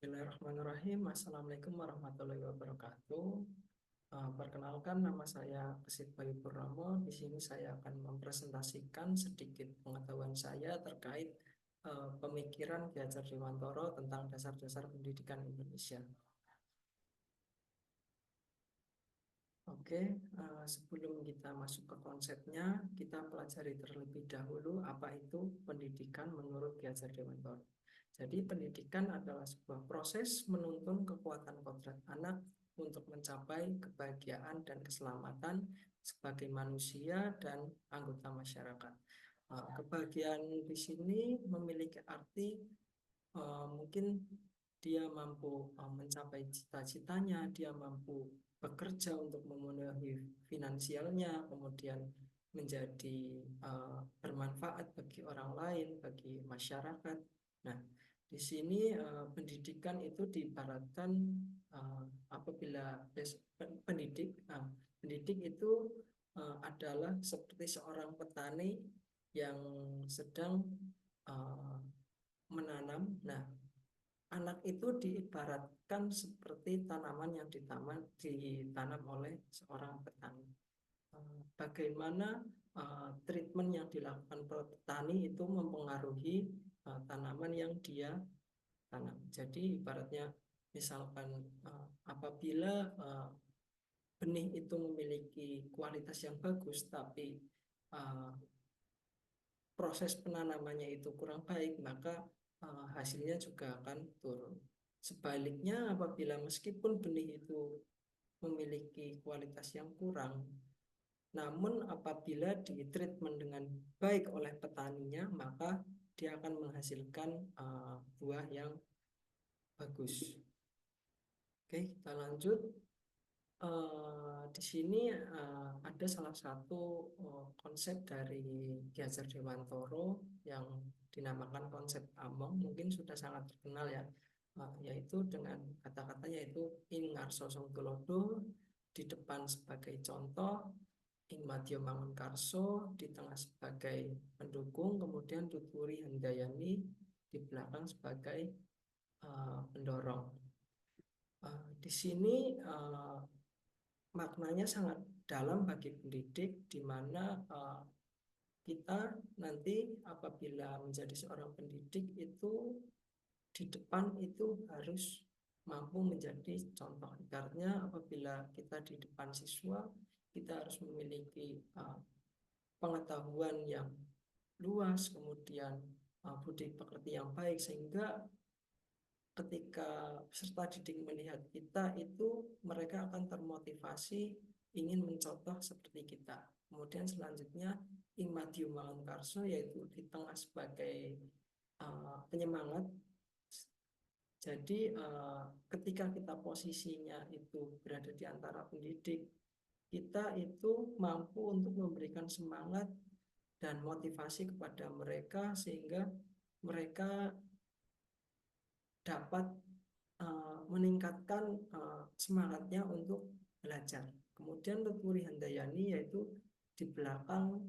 Bismillahirrahmanirrahim. Assalamualaikum warahmatullahi wabarakatuh. Perkenalkan, nama saya Kesit Bayu Purnomo. Di sini saya akan mempresentasikan sedikit pengetahuan saya terkait pemikiran Ki Hajar Dewantoro tentang dasar-dasar pendidikan Indonesia. Oke, sebelum kita masuk ke konsepnya, kita pelajari terlebih dahulu apa itu pendidikan menurut Ki Hajar Dewantoro. Jadi pendidikan adalah sebuah proses menuntun kekuatan kodrat anak untuk mencapai kebahagiaan dan keselamatan sebagai manusia dan anggota masyarakat. Kebahagiaan di sini memiliki arti mungkin dia mampu mencapai cita-citanya, dia mampu bekerja untuk memenuhi finansialnya, kemudian menjadi bermanfaat bagi orang lain, bagi masyarakat. Nah, di sini pendidikan itu diibaratkan apabila pendidik itu adalah seperti seorang petani yang sedang uh, menanam. Nah, anak itu diibaratkan seperti tanaman yang ditanam oleh seorang petani. Bagaimana treatment yang dilakukan petani itu mempengaruhi tanaman yang dia tanam. Jadi ibaratnya misalkan apabila benih itu memiliki kualitas yang bagus, tapi uh, proses penanamannya itu kurang baik, maka hasilnya juga akan turun. Sebaliknya, apabila meskipun benih itu memiliki kualitas yang kurang, namun apabila ditreatment dengan baik oleh petaninya, maka dia akan menghasilkan buah yang bagus. Oke, kita lanjut. Di sini ada salah satu konsep dari Ki Hajar Dewantoro yang dinamakan konsep Among, mungkin sudah sangat terkenal ya, yaitu dengan kata-kata yaitu ing ngarso songtulodo, di depan sebagai contoh, ing madya mangun karso, di tengah sebagai pendukung, kemudian tuturi handayani, di belakang sebagai pendorong. Di sini maknanya sangat dalam bagi pendidik, di mana kita nanti apabila menjadi seorang pendidik itu di depan itu harus mampu menjadi contoh. Karena apabila kita di depan siswa, kita harus memiliki pengetahuan yang luas, kemudian budi pekerti yang baik, sehingga ketika peserta didik melihat kita itu mereka akan termotivasi ingin mencontoh seperti kita. Kemudian selanjutnya Imadium Mangunkarso, yaitu di tengah sebagai penyemangat. Jadi ketika kita posisinya itu berada di antara pendidik, kita itu mampu untuk memberikan semangat dan motivasi kepada mereka sehingga mereka dapat meningkatkan semangatnya untuk belajar. Kemudian Tuturi Handayani yaitu di belakang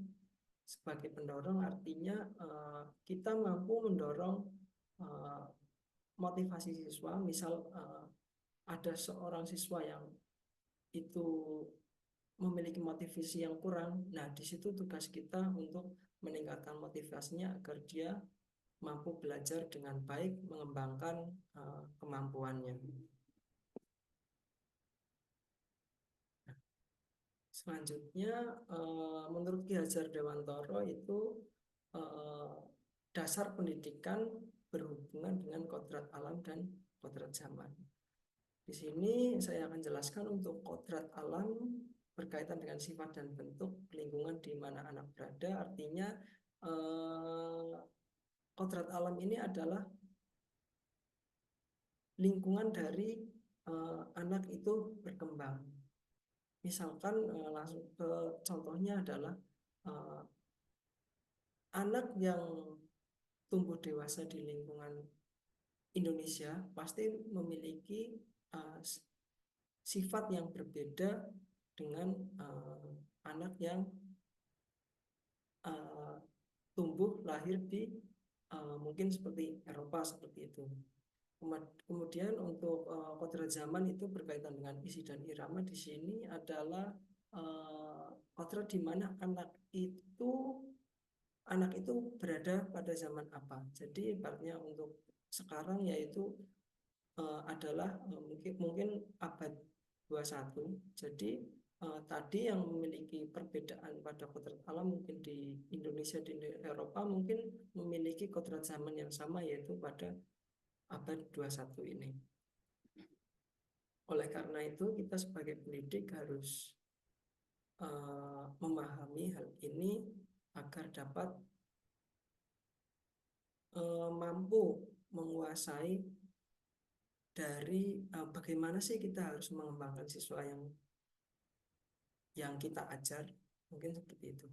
sebagai pendorong, artinya kita mampu mendorong motivasi siswa. Misal ada seorang siswa yang itu memiliki motivasi yang kurang, nah di situ tugas kita untuk meningkatkan motivasinya agar dia mampu belajar dengan baik, mengembangkan kemampuannya. Selanjutnya, menurut Ki Hajar Dewantoro itu eh, dasar pendidikan berhubungan dengan kodrat alam dan kodrat zaman. Di sini saya akan jelaskan untuk kodrat alam berkaitan dengan sifat dan bentuk lingkungan di mana anak berada. Artinya kodrat alam ini adalah lingkungan dari anak itu berkembang. Misalkan langsung ke contohnya adalah uh, anak yang tumbuh dewasa di lingkungan Indonesia pasti memiliki uh, sifat yang berbeda dengan anak yang tumbuh lahir di mungkin seperti Eropa seperti itu. Kemudian untuk kodrat zaman itu berkaitan dengan isi dan irama. Di sini adalah kodrat di mana anak itu berada pada zaman apa. Jadi ibaratnya untuk sekarang yaitu adalah mungkin abad 21. Jadi tadi yang memiliki perbedaan pada kodrat alam mungkin di Indonesia, di Eropa mungkin memiliki kodrat zaman yang sama yaitu pada abad 21 ini. Oleh karena itu kita sebagai pendidik harus memahami hal ini agar dapat mampu menguasai dari bagaimana sih kita harus mengembangkan siswa yang kita ajar, mungkin seperti itu.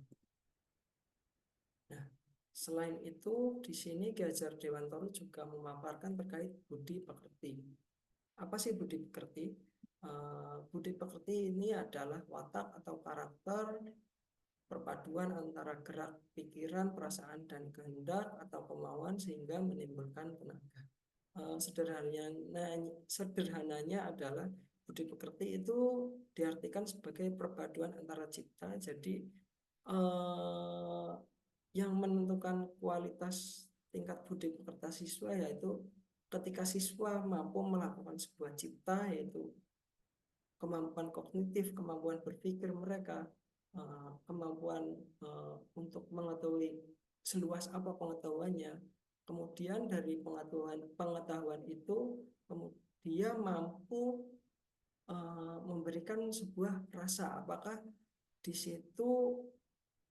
Nah, selain itu di sini Ki Hajar Dewantoro juga memaparkan terkait budi pekerti. Apa sih budi pekerti? Budi pekerti ini adalah watak atau karakter perpaduan antara gerak pikiran, perasaan, dan kehendak atau kemauan sehingga menimbulkan tenaga. Sederhananya adalah budi pekerti itu diartikan sebagai perpaduan antara cipta. Jadi yang menentukan kualitas tingkat budi pekerti siswa yaitu ketika siswa mampu melakukan sebuah cipta, yaitu kemampuan kognitif, kemampuan berpikir mereka, kemampuan untuk mengetahui seluas apa pengetahuannya. Kemudian dari pengetahuan itu dia mampu memberikan sebuah rasa, apakah di situ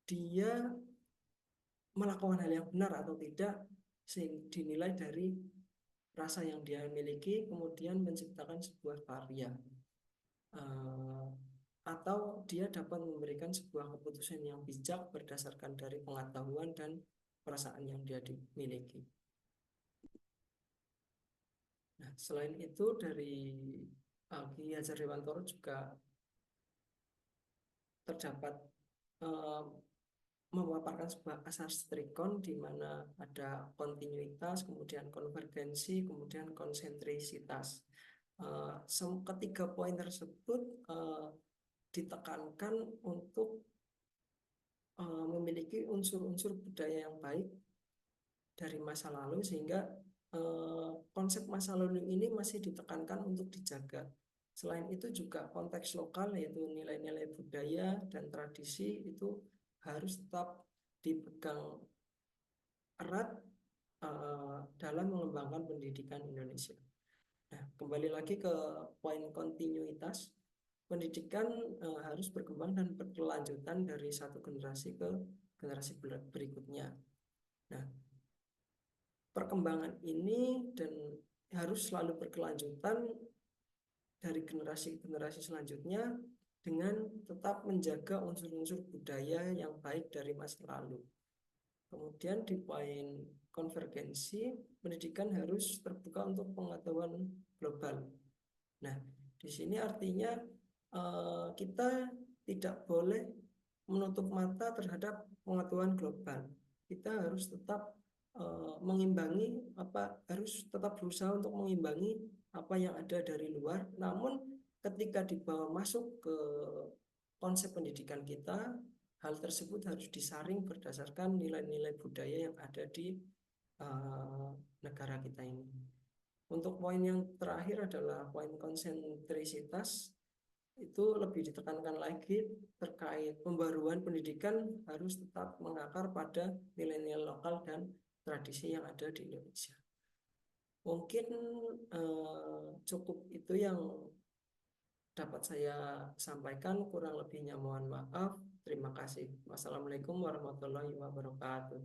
dia melakukan hal yang benar atau tidak, sehingga dinilai dari rasa yang dia miliki, kemudian menciptakan sebuah karya. Atau dia dapat memberikan sebuah keputusan yang bijak berdasarkan dari pengetahuan dan perasaan yang dia miliki. Nah, selain itu dari Ki Hajar Dewantoro juga terdapat memaparkan sebuah asas trikon di mana ada kontinuitas, kemudian konvergensi, kemudian konsentrisitas. Ketiga poin tersebut ditekankan untuk memiliki unsur-unsur budaya yang baik dari masa lalu, sehingga konsep masa lalu ini masih ditekankan untuk dijaga. Selain itu juga konteks lokal yaitu nilai-nilai budaya dan tradisi itu harus tetap dipegang erat dalam mengembangkan pendidikan Indonesia. Nah, kembali lagi ke poin kontinuitas. Pendidikan harus berkembang dan berkelanjutan dari satu generasi ke generasi berikutnya. Nah, perkembangan ini dan harus selalu berkelanjutan dari generasi ke generasi selanjutnya dengan tetap menjaga unsur-unsur budaya yang baik dari masa lalu. Kemudian di poin konvergensi, pendidikan harus terbuka untuk pengetahuan global. Nah, di sini artinya kita tidak boleh menutup mata terhadap pengetahuan global. Kita harus tetap harus tetap berusaha untuk mengimbangi apa yang ada dari luar. Namun ketika dibawa masuk ke konsep pendidikan kita, hal tersebut harus disaring berdasarkan nilai-nilai budaya yang ada di negara kita ini. Untuk poin yang terakhir adalah poin konsentrisitas. Itu lebih ditekankan lagi terkait pembaruan pendidikan harus tetap mengakar pada nilai-nilai lokal dan tradisi yang ada di Indonesia. Mungkin cukup itu yang dapat saya sampaikan, kurang lebihnya mohon maaf. Terima kasih. Wassalamualaikum warahmatullahi wabarakatuh.